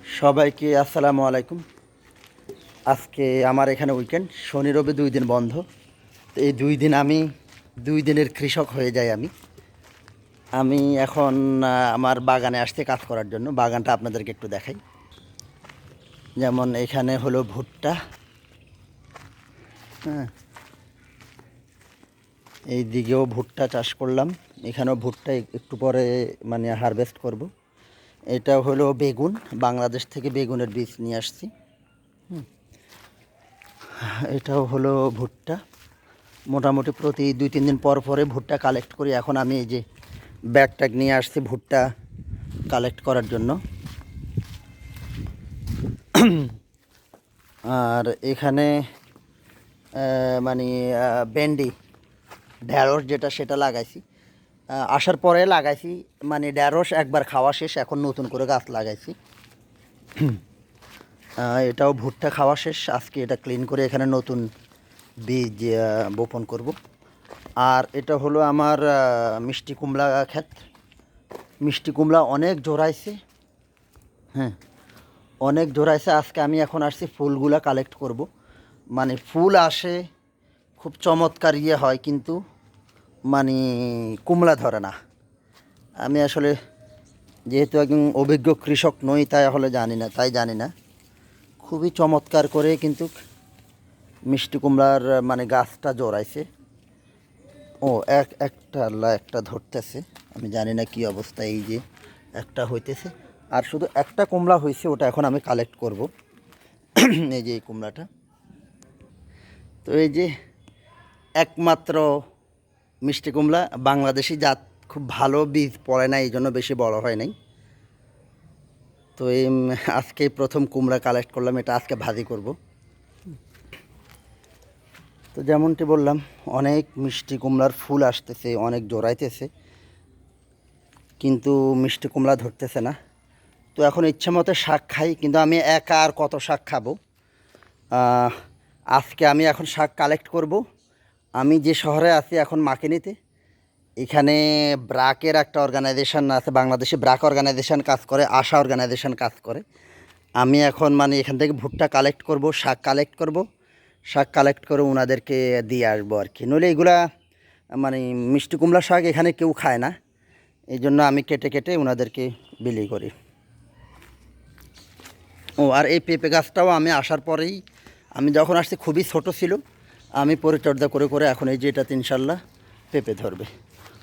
সবাইকে আসসালামু আলাইকুম। আজকে আমার এখানে উইকেন্ড, শনি রবি 2 দিন বন্ধ। তো এই 2 দিন আমি 2 দিনের কৃষক হয়ে যাই। আমি এখন আমার বাগানে আসছি কাজ করার জন্য। বাগানটা আপনাদেরকে একটু দেখাই। যেমন এখানে হলো ভুট্টা, হ্যাঁ, এই দিকেও ভুট্টা চাষ করলাম। এখানেও ভুট্টা একটু পরে মানে হারভেস্ট করব। এটা হলো বেগুন, বাংলাদেশ থেকে বেগুনের বীজ নিয়ে আসছি। এটাও হলো ভুট্টা। মোটামুটি প্রতি 2-3 দিন পর পরে ভুট্টা কালেক্ট করি। এখন আমি এই যে ব্যাগ ট্যাগ নিয়ে আসছি ভুট্টা কালেক্ট করার জন্য। আর এখানে মানে ভেন্ডি, ঢ্যাঁড়স যেটা সেটা লাগাইছি। আসার পরে লাগাইছি, মানে ঢ্যাঁড়স একবার খাওয়া শেষ, এখন নতুন করে গাছ লাগাইছি। এটাও ভুট্টা খাওয়া শেষ, আজকে এটা ক্লিন করে এখানে নতুন বীজ বপন করব। আর এটা হলো আমার মিষ্টি কুমড়া ক্ষেত। মিষ্টি কুমড়া অনেক জোড়াইছে, হ্যাঁ, অনেক জোড়াইছে। আজকে আমি এখন আসছি ফুলগুলা কালেক্ট করব। মানে ফুল আসে, খুব চমৎকার হয়, কিন্তু মানে কুমড়া ধরে না। আমি আসলে যেহেতু একজন অভিজ্ঞ কৃষক নই, তাই জানি না। খুবই চমৎকার করে কিন্তু মিষ্টি কুমড়ার মানে গাছটা জোড়াইছে। ও একটা ধরতেছে, আমি জানি না কি অবস্থা। এই যে একটা হইতেছে, আর শুধু একটা কুমড়া হয়েছে, ওটা এখন আমি কালেক্ট করব। এই যে এই কুমড়াটা, তো এই যে একমাত্র মিষ্টি কুমড়া, বাংলাদেশি জাত, খুব ভালো বীজ পড়ে না, এই জন্য বেশি বড় হয় নাই। তো আজকে প্রথম কুমড়া কালেক্ট করলাম, এটা আজকে ভাজি করব। তো যেমনটি বললাম, অনেক মিষ্টি কুমড়ার ফুল আসতেছে, অনেক জোড়াইতেছে, কিন্তু মিষ্টি কুমড়া ধরতেছে না। তো এখন ইচ্ছে মতো শাক খাই, কিন্তু আমি একা আর কত শাক খাবো। আজকে আমি এখন শাক কালেক্ট করব। আমি যে শহরে আছি এখন মাকিনিতে, এখানে ব্রাকের একটা অর্গানাইজেশন আছে, বাংলাদেশে ব্রাক অর্গানাইজেশন কাজ করে, আশা অর্গানাইজেশন কাজ করে। আমি এখন মানে এখান থেকে ভুট্টা কালেক্ট করব, শাক কালেক্ট করব, শাক কালেক্ট করে ওনাদেরকে দিয়ে আসবো আর কি। নইলে এগুলা মানে মিষ্টি কুমড়া শাক এখানে কেউ খায় না, এই জন্য আমি কেটে কেটে ওনাদেরকে বিলি করি। ও আর এই পেঁপে গাছটাও আমি আসার পরেই, আমি যখন আসছি খুবই ছোট ছিল, আমি পরিচর্যা করে করে এখন এই যে এটা ইনশাল্লাহ পেঁপে ধরবে।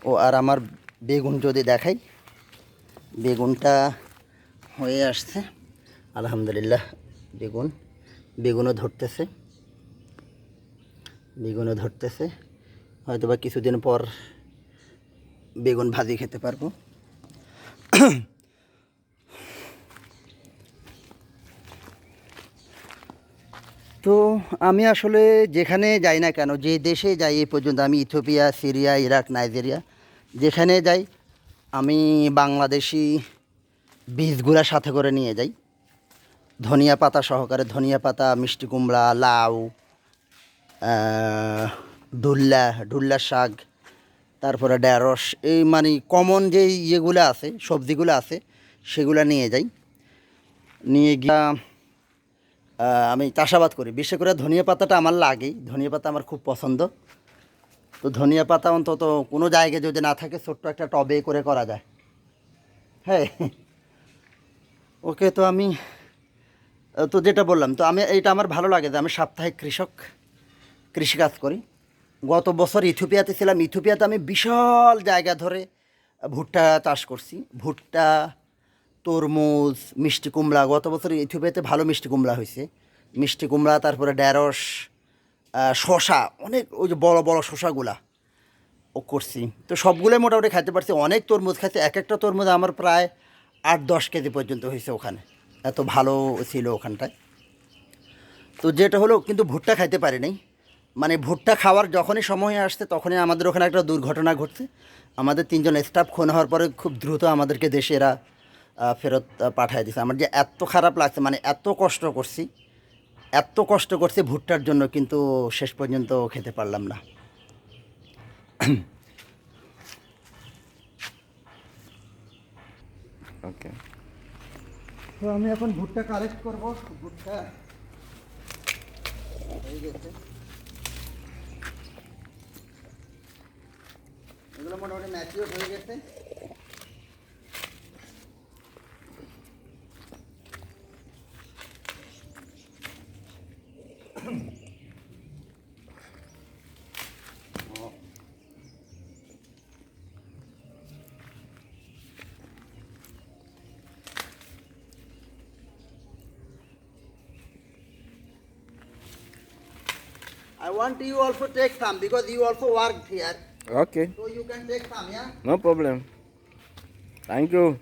ও আর আমার বেগুন যদি দেখাই, বেগুনটা হয়ে আসছে আলহামদুলিল্লাহ। বেগুনও ধরতেছে, হয়তো বা কিছুদিন পর বেগুন ভাজি খেতে পারবো। তো আমি আসলে যেখানে যাই না কেন, যে দেশে যাই এই পর্যন্ত, আমি ইথিওপিয়া, সিরিয়া, ইরাক, নাইজেরিয়া যেখানে যাই, আমি বাংলাদেশি বীজগুলা সাথে করে নিয়ে যাই, ধনিয়া পাতা সহকারে। ধনিয়া পাতা, মিষ্টি কুমড়া, লাউ, ঢুল্লা শাক, তারপরে ঢ্যাঁড়স, এই মানে কমন যে ইয়েগুলো আছে, সবজিগুলো আছে, সেগুলো নিয়ে যাই। নিয়ে গিয়া আমি চাষাবাদ করি। বিশেষ করে ধনিয়া পাতাটা আমার লাগেই, ধনিয়া পাতা আমার খুব পছন্দ। তো ধনিয়া পাতা অন্তত কোনো জায়গায় যদি না থাকে, ছোট্ট একটা টবে করে করা যায়। হ্যাঁ, ওকে। তো আমি তো যেটা বললাম, তো আমি এইটা আমার ভালো লাগে যে আমি সাপ্তাহিক কৃষিকাজ করি। গত বছর ইথিওপিয়াতে ছিলাম। ইথিওপিয়াতে আমি বিশাল জায়গা ধরে ভুট্টা চাষ করছি। ভুট্টা, তরমুজ, মিষ্টি কুমড়া। গত বছর ইথিওপিয়াতে ভালো মিষ্টি কুমড়া হয়েছে। মিষ্টি কুমড়া, তারপরে ঢ্যাঁড়স, শশা, অনেক ওই যে বড় বড় শশাগুলা ও করছি। তো সবগুলোই মোটামুটি খাইতে পারছি। অনেক তরমুজ খাইছি, এক একটা তরমুজ আমার প্রায় 8-10 কেজি পর্যন্ত হয়েছে ওখানে, এত ভালো ছিল ওখানটায়। তো যেটা হলো, কিন্তু ভুট্টা খাইতে পারি নাই। মানে ভুট্টা খাওয়ার যখনই সময় আসছে, তখনই আমাদের ওখানে একটা দুর্ঘটনা ঘটছে। আমাদের 3জন স্টাফ খুন হওয়ার পরে খুব দ্রুত আমাদেরকে দেশে এরা ফেরত পাঠিয়ে দিয়েছে। আমার যে এত খারাপ লাগছে, মানে এত কষ্ট করছি ভুট্টার জন্য, কিন্তু শেষ পর্যন্ত খেতে পারলাম না। ওকে। তো আমি এখন ভুট্টা কালেক্ট করবো। ভুট্টা হয়ে গেছে, এগুলো মোটামুটি ম্যাচিওর হয়ে গেছে। I want you also take some because you also worked here. Okay, So you can take some, yeah? no problem. Thank you.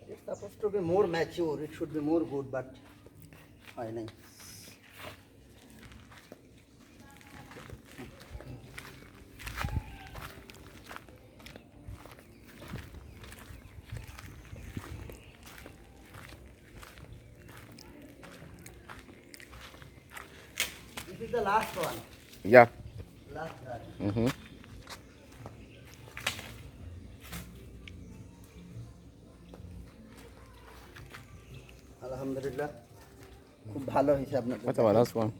It's supposed to be more mature. It should be more good, but why not? This is the last one. Yeah. Last one. Mm-hmm. Alhamdulillah. খুব ভালো হয়েছে আপনার। What about last one?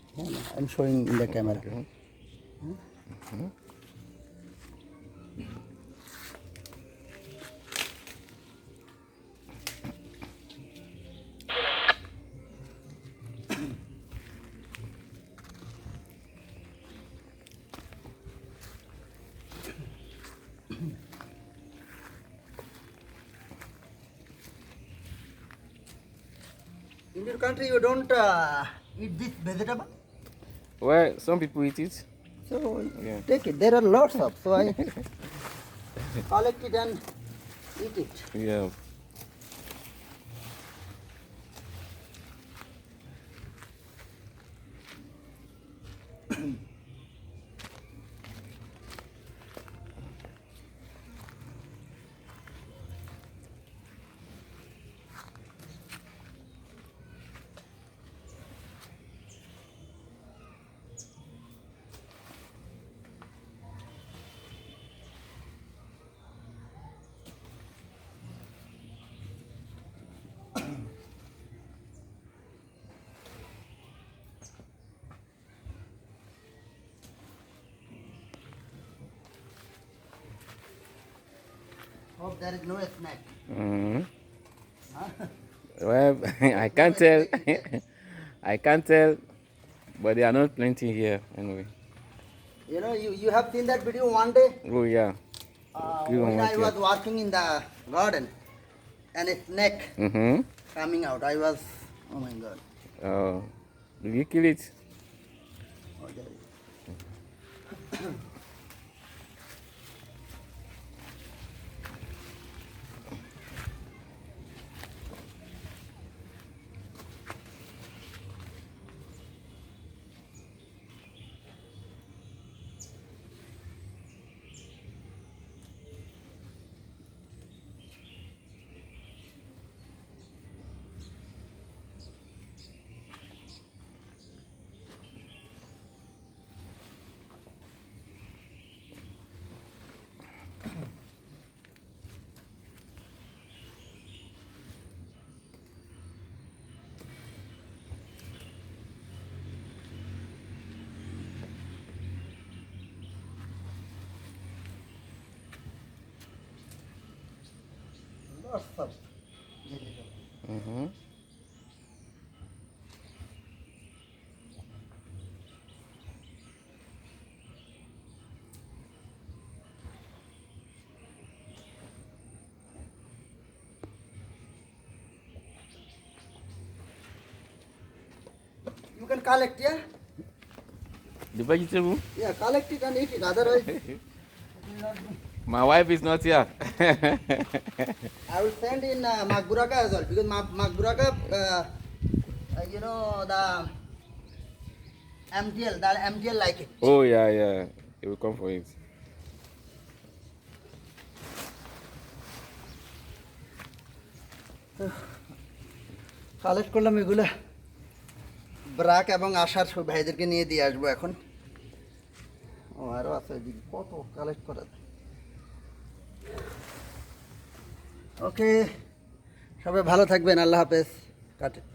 I'm showing in the camera. Okay. In your country, you don't eat this vegetable, Well, some people eat it. so Yeah. take it. There are lots of, so I collect it and eat it. Yeah. Hope there is no snack. Mm-hmm. Huh? Well, I can't tell. I can't tell, but they are not plenty here anyway. You know, you have seen that video one day Oh yeah. You don't when want I was working in the garden and a snake Mm-hmm. coming out. I was, oh my God. Oh, did you kill it? Oh, there is- lots of vegetable. Mm-hmm. You can collect, yeah? The vegetable? Yeah, collect it and eat it. Otherwise, it will not be. My wife is not here. I will send in Magburaka as well because Magburaka, you know, the MTL like it. Oh yeah, yeah. He will come for it. Collect করলাম এগুলা ব্রাক এবং আশার সব ভাইদেরকে নিয়ে দিয়ে আসবো এখন। ও আরও আছে ওইদিকে কত কালেক্ট করা যায়। ওকে, সবাই ভালো থাকবেন, আল্লাহ হাফেজ। কাটে।